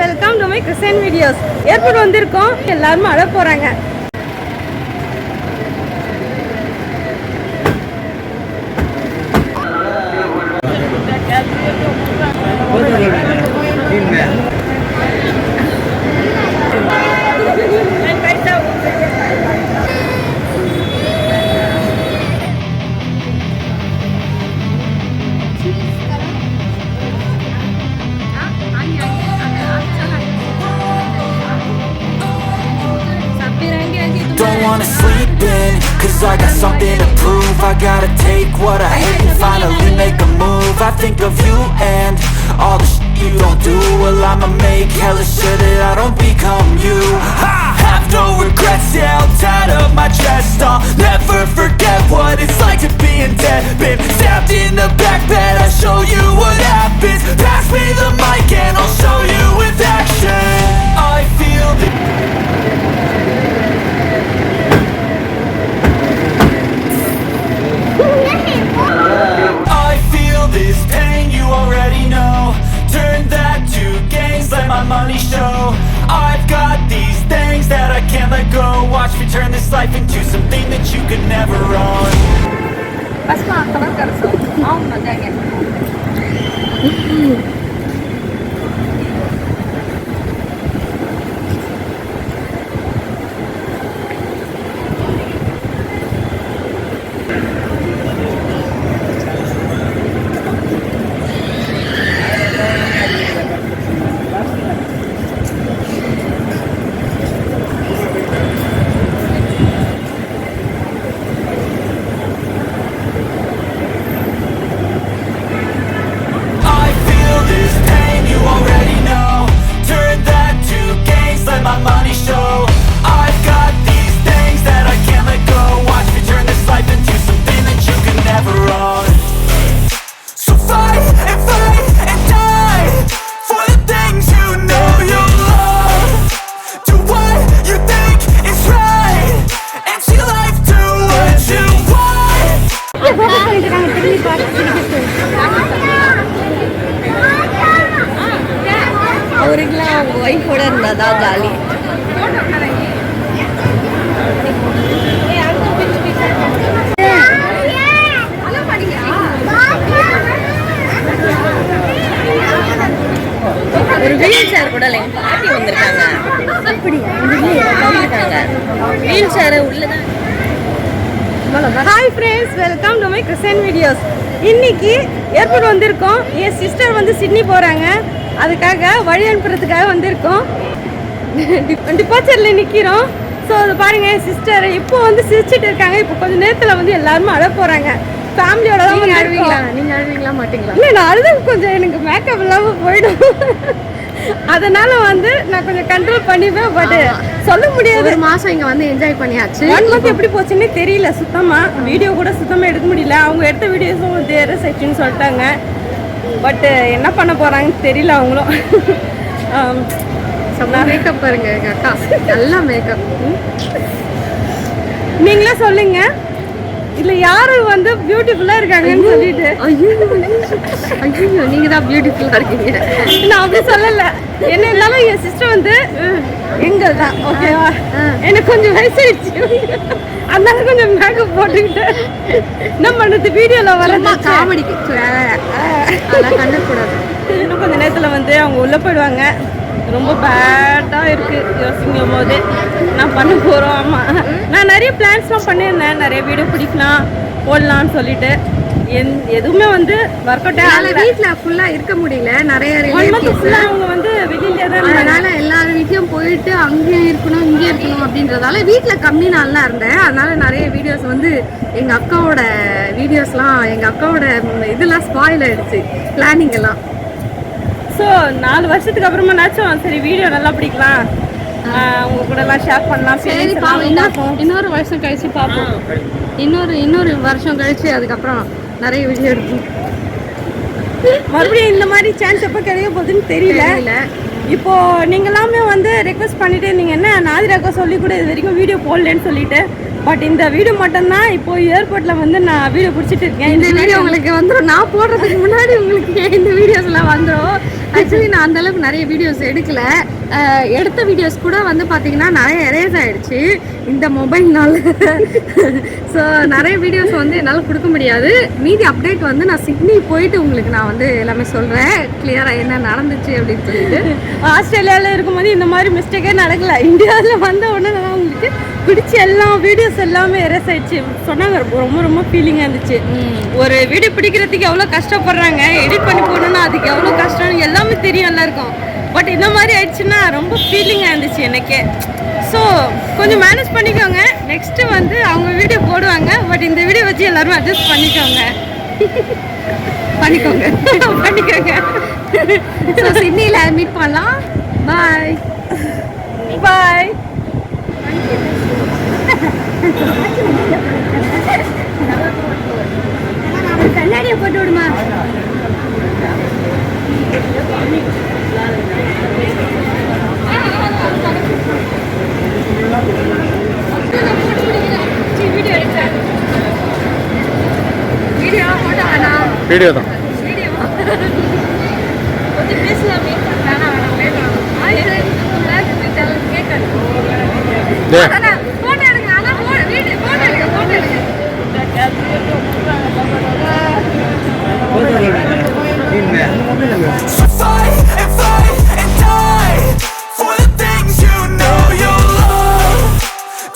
Welcome to my Crescent videos. Airport வந்திருக்கோம், எல்லாரும் அழ போறாங்க. Don't wanna sleep in, cause I got something to prove. I gotta take what I hate and finally make a move. I think of you and all the shit you don't do. Well, I'ma make hella sure that I don't become you. I have no regrets, yeah, I'll tie up my chest. I'll never forget what it's like to be in debt. Been stabbed in the back bed, I'll show you what happens. Pass me the mic and I'll show you with action. I feel the this pain you already know. Turn that to gains, let my money show. I've got these things that I can't let go. Watch me turn this life into something that you could never own. ஒய்ஃபோட இருந்தாதான் jolly. ஒரு wheel chair கூட இல்லை, பாட்டி வந்திருக்காங்க. Wheel chair உள்ளதான். Hi friends, welcome to my Crescent videos. இன்னைக்கு airport வந்திருக்கோம். என் சிஸ்டர் வந்து சிட்னி போறாங்க, அதுக்காக வழி அனுப்புறதுக்காக வந்திருக்கோம். டிபார்ச்சரில் நிற்கிறோம். ஸோ அதை பாருங்கள், என் சிஸ்டர் இப்போ வந்து சிரிச்சிட்டு இருக்காங்க. இப்போ கொஞ்சம் நேரத்தில் வந்து எல்லாருமே அழ போகிறாங்க. ஃபேமிலியோட தான் வந்து அழுவீங்களா? நீங்கள் அழுவீங்களா மாட்டீங்களா? இல்லை, நான் அழுது கொஞ்சம் எனக்கு மேக்கப் இல்லாமல் போயிடும். அதனால வந்து நான் கொஞ்சம் கண்ட்ரோல் பண்ணிப்பேன். பட் சொல்ல முடியாது. ஒரு மாதம் இங்கே வந்து என்ஜாய் பண்ணியாச்சு. 1 month எப்படி போச்சுன்னே தெரியல. சுத்தமாக வீடியோ கூட சுத்தமாக எடுக்க முடியல. அவங்க எடுத்த வீடியோஸும் வேறு செக்ஷன் சொல்லிட்டாங்க. பட்டு என்ன பண்ண போகிறாங்கன்னு தெரியல அவங்களும். மேக்கப் பாருங்க, எங்கள் அக்கா நல்லா மேக்கப். நீங்களே சொல்லுங்க, இல்லை யாரும் வந்து பியூட்டிஃபுல்லாக இருக்காங்கன்னு சொல்லிட்டு. ஐயோ, நீங்கள் தான் பியூட்டிஃபுல்லாக இருக்கீங்க. நான் அப்படி சொல்லலை. என்ன இருந்தாலும் என் சிஸ்டர் வந்து எங்கள் தான், ஓகேவா? எனக்கு கொஞ்சம் வயசாயிடுச்சு, அதனால கொஞ்சம் மேக்கப் போட்டுக்கிட்டு என்ன பண்ணுறது, வீடியோவில் வரமா காமெடிக்கு கண்டுக்கூடாது. இன்னும் கொஞ்சம் நேரத்தில் வந்து அவங்க உள்ளே போயிடுவாங்க. ரொம்ப பேடாக இருக்குது யோசிக்கும் போது. நான் பண்ண போகிறோம். ஆமாம், நான் நிறைய பிளான்ஸ்லாம் பண்ணியிருந்தேன், நிறைய வீடியோ பிடிக்கலாம் போடலான்னு சொல்லிட்டு. எதுவுமே வந்து ஒர்க் அவுட் ஆகல. வீட்டில் ஃபுல்லாக இருக்க முடியல. நிறைய ஃபுல்லாக அவங்க வந்து வெளியிலே தான். அதனால் எல்லார் வீட்லையும் போயிட்டு அங்கேயும் இருக்கணும் இங்கேயும் இருக்கணும் அப்படின்றதால வீட்டில் கம்மி நாள்லாம் இருந்தேன். அதனால் நிறைய வீடியோஸ் வந்து எங்கள் அக்காவோட வீடியோஸ்லாம், எங்கள் அக்காவோட இதெல்லாம் ஸ்பாயில் ஆகிடுச்சு, பிளானிங் எல்லாம். ஸோ 4 வருஷத்துக்கு அப்புறமானாச்சும் சரி வீடியோ நல்லா பிடிக்கலாம், உங்க கூட எல்லாம் ஷேர் பண்ணலாம். சரி, இன்னொரு வருஷம் கழிச்சு பார்ப்போம். இன்னொரு வருஷம் கழிச்சு அதுக்கப்புறம் நிறைய வீடியோ எடுக்கும். மறுபடியும் இந்த மாதிரி சான்ஸ் எப்போ கிடைக்க போகுதுன்னு தெரியல. இப்போ நீங்க எல்லாமே வந்து ரெக்வஸ்ட் பண்ணிட்டு இருந்தீங்க, என்ன நாதிராக்கா சொல்லி கூட இது வரைக்கும் வீடியோ போடலன்னு சொல்லிட்டு. பட் இந்த வீடியோ மட்டும்தான் இப்போ ஏர்போர்ட்ல வந்து நான் வீடியோ பிடிச்சிட்டு இருக்கேன். இந்த வீடியோ உங்களுக்கு வந்துடும், நான் போடுறதுக்கு முன்னாடி உங்களுக்கு இந்த வீடியோஸ்லாம் வந்துடும். ஆக்சுவலி நான் அந்த அளவுக்கு நிறைய வீடியோஸ் எடுக்கல. எடுத்த வீடியோஸ் கூட வந்து பார்த்தீங்கன்னா நிறைய எரேஸ் ஆயிடுச்சு இந்த மொபைல்னால. ஸோ நிறைய வீடியோஸ் வந்து என்னால் கொடுக்க முடியாது. மீதி அப்டேட் வந்து நான் சிட்னி போயிட்டு உங்களுக்கு நான் வந்து எல்லாமே சொல்கிறேன் கிளியராக என்ன நடந்துச்சு அப்படின்னு சொல்லிட்டு. ஆஸ்திரேலியாவில் இருக்கும்போது இந்த மாதிரி மிஸ்டேக்கே நடக்கல. இந்தியாவில் வந்த உடனே நான் உங்களுக்கு பிடிச்ச எல்லா வீடியோஸ் எல்லாமே எரேஸ் ஆயிடுச்சு சொன்னாங்க. ரொம்ப ரொம்ப ஃபீலிங்காக இருந்துச்சு. ஒரு வீடியோ பிடிக்கிறதுக்கு எவ்வளோ கஷ்டப்படுறாங்க, எடிட் பண்ணி போடணும்னா அதுக்கு எவ்வளோ கஷ்டம்னு எல்லாமே தெரியும் எல்லாருக்கும். பட் இந்த மாதிரி ஆயிடுச்சுன்னா ரொம்ப ஃபீலிங்காக இருந்துச்சு எனக்கே. ஸோ கொஞ்சம் மேனேஜ் பண்ணிக்கோங்க. நெக்ஸ்ட்டு வந்து அவங்க வீடியோ போடுவாங்க. பட் இந்த வீடியோ வச்சு எல்லாரும் அட்ஜஸ்ட் பண்ணிக்கோங்க. பண்ணிக்கோங்க. ஸோ சிட்னியில் மீட் பண்ணலாம். பாய் பாய். கண்ணாடியை போட்டு விடுமா. வீடியோ தான். கொஞ்சம் பேசலாமே. போட்டோ எடுங்க. ஆனால் போட்டோ எடுங்க. So fight and fight and die for the things you know you love.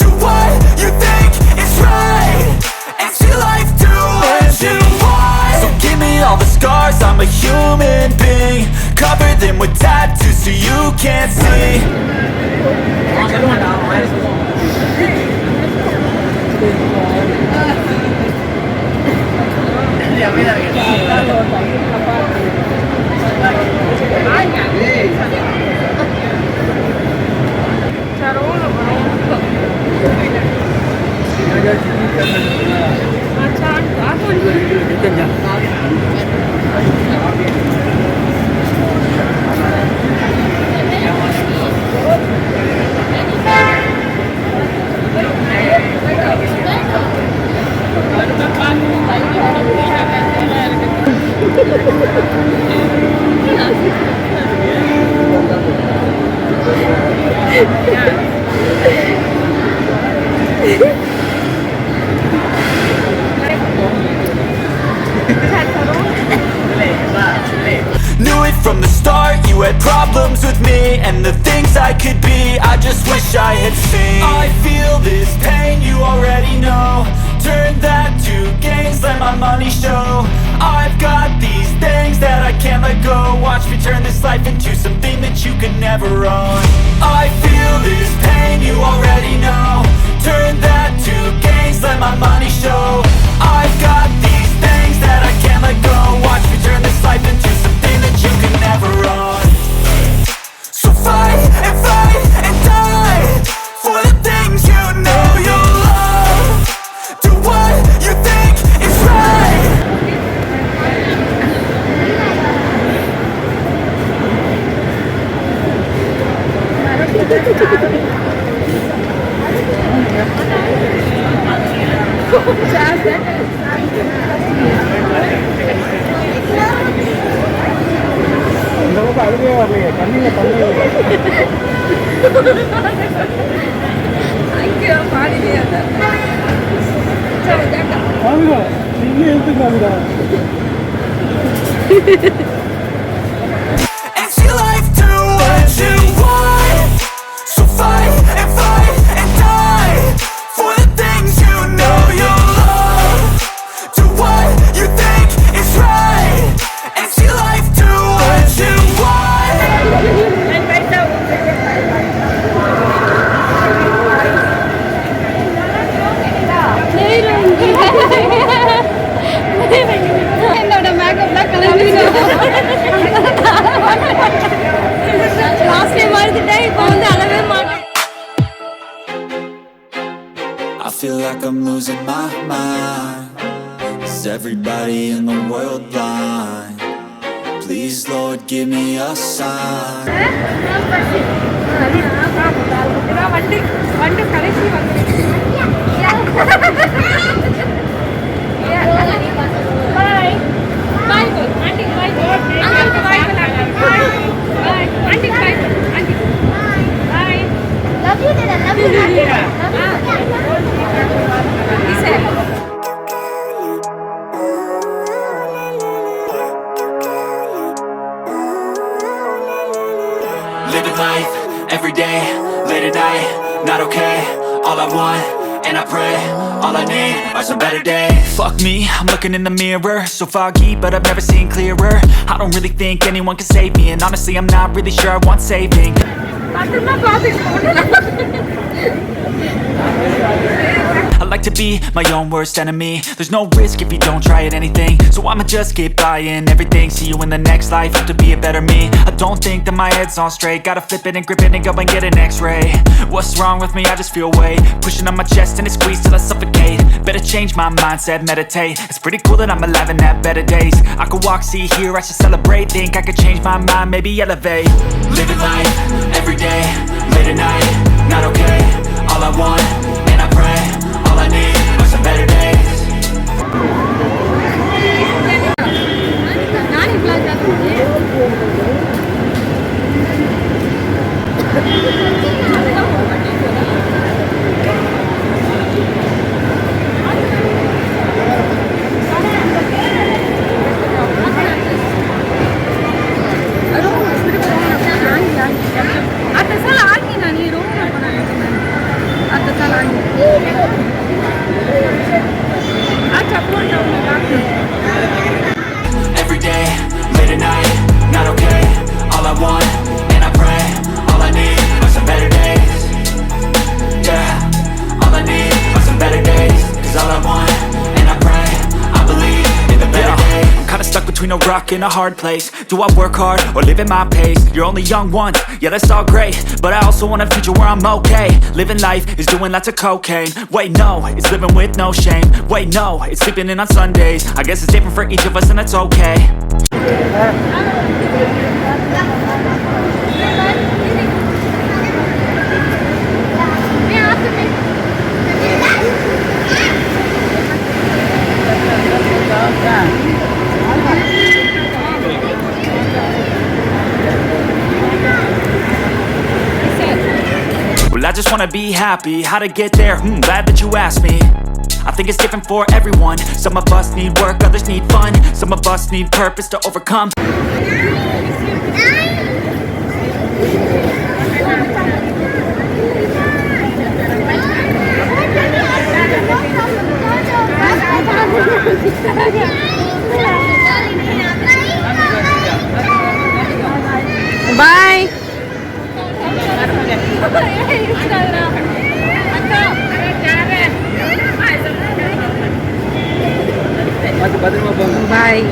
Do what you think is right and see life do what you want. So give me all the scars, I'm a human being. Cover them with tattoos so you can't see. Knew it from the start, you had problems with me and the things I could be, I just wish I had seen. I feel this pain, you already know. Turn that to gains, let my money show. I've got these things that I can't let go. Watch me turn this life into something that you could never own. I feel this pain, you already know. Turn that to gains, let my money show. I've got these things that I can't let go. Watch me turn this life into something that you could never own. So fight and die for the things you know you love. Do what you think is right. இந்த பக்கம் அழுகே வரலையே, கண்ணில் தண்ணி காமிடா, நீங்களே எடுத்து காமிடா. And see life do what you want. So fight and die for the things you know you love. Do what you think is right and see life do what you want. என்னோட மேக்கப்லாம் கலந்துட்டேன். Last time மறந்துட்டேன், இப்போ வந்து அளவே மாட்டேன். I feel like I'm losing my mind. Is everybody in the world blind? Please Lord give me a sign. வண்டி கடைசி வந்து பாய் bye aunty bye bye Bye. Auntie, bye. Auntie. Bye. Love you, Dada. Love you. Love you. He said. Living life, every day, late at night, not okay. All I want, and I pray, all I need are some better days. Fuck me, I'm looking in the mirror, so foggy, but I've never seen clearer. I don't really think anyone can save me, and honestly I'm not really sure I want saving. I like to be my own worst enemy. There's no risk if you don't try at anything, so I'ma just keep buying everything. See you in the next life, have to be a better me. I don't think that my head's on straight. Gotta flip it and grip it and go and get an x-ray. What's wrong with me? I just feel weight pushing on my chest and it squeezes till I suffocate. Better change my mindset, meditate. It's pretty cool that I'm alive and have better days. I could walk, see, hear, I should celebrate. Think I could change my mind, maybe elevate. Living life, every day, late at night, not okay. All I want, and I pray, all I need are some better days. Nani vlog Every day, late at night, not okay. All I want, and I pray, all I need are some better days. Yeah, all I need are some better days. Cause all I want, and I pray, I believe in the better days. I'm kinda stuck between a rock and a hard place. Do I work hard or live at my pace? You're only young once, yeah that's all great, but I also want a future where I'm okay. Living life is doing lots of cocaine. Wait no, it's living with no shame. Wait no, it's sleeping in on Sundays. I guess it's different for each of us and that's okay. Well, I just wanna be happy. How to get there? Glad that you asked me. I think it's different for everyone. Some of us need work, others need fun. Some of us need purpose to overcome. Bye. Bye.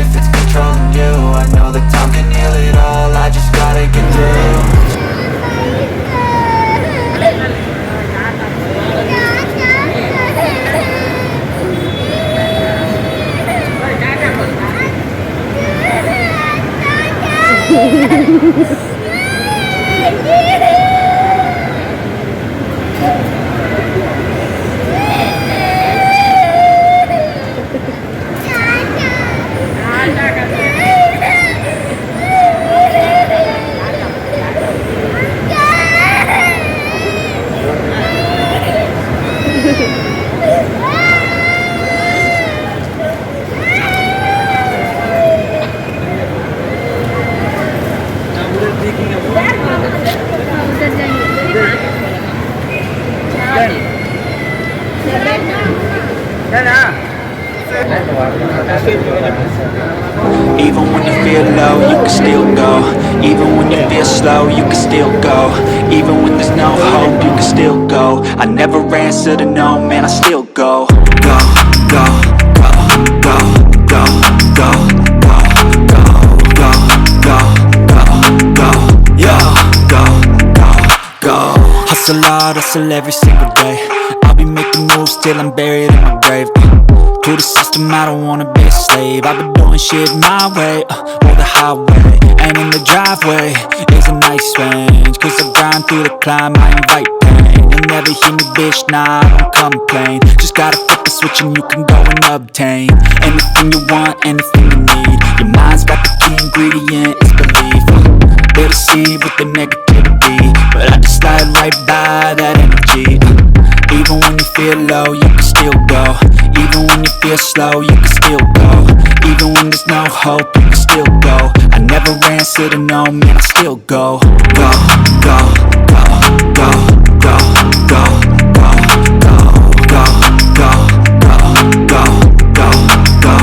If it's controlling you, I know that time can heal it all. I just gotta get through. Even when you feel low, you can still go. Even when you feel slow, you can still go. Even when there's no hope, you can still go. I never answer to no, man, I still go. Go, go, go, go, go, go, go, go, go, go, go, go, yo, go, go, go. Hustle hard, hustle every single day. I'll be making moves till I'm buried in my grave. To the system, I don't wanna be a slave. I've been doing shit my way, or the highway. And in the driveway is a nice range. Cause I grind through the climb, I invite pain. You'll never hear me, bitch, nah, I don't complain. Just gotta flip the switch and you can go and obtain anything you want, anything you need. Your mind's got the key ingredient, it's belief. They deceive with the negativity, but I just slide right by that energy. Even when you feel low, you can still go. Even when you feel slow, you can still go. Even when there's no hope, you can still go. I never answer to no, man, I still go. Go, go, go, go, go, go, go, go, go, go, go, go, go, go, go,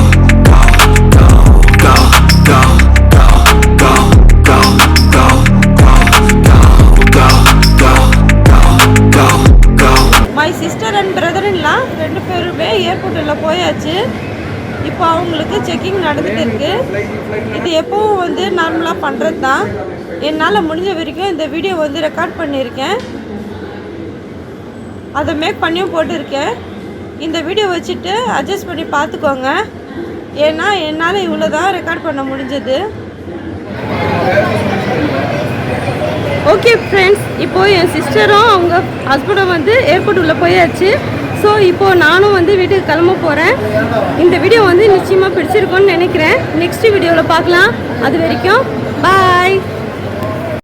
go, go, My sister and brother-in-law ரெண்டு பேருமே ஏர்போர்ட்டில் போயாச்சு. இப்போ அவங்களுக்கு checking நடந்துட்டு இருக்கு. இது எப்பவும் வந்து நார்மலாக பண்ணுறது தான். என்னால் முடிஞ்ச வரைக்கும் இந்த வீடியோ வந்து ரெக்கார்ட் பண்ணியிருக்கேன். அதை மேக் பண்ணியும் போட்டிருக்கேன். இந்த வீடியோ வச்சுட்டு அட்ஜஸ்ட் பண்ணி பார்த்துக்கோங்க. ஏன்னா என்னால் இவ்வளோ தான் ரெக்கார்ட் பண்ண முடிஞ்சது. ஓகே ஃப்ரெண்ட்ஸ், இப்போது என் சிஸ்டரும் அவங்க ஹஸ்பண்டும் வந்து ஏர்போர்ட் உள்ளே போயாச்சு. ஸோ இப்போது நானும் வந்து வீட்டுக்கு கிளம்ப போகிறேன். இந்த வீடியோ வந்து நிச்சயமாக பிடிச்சிருக்கும்னு நினைக்கிறேன். நெக்ஸ்ட் வீடியோவில் பார்க்கலாம். அது வரைக்கும் பாய்.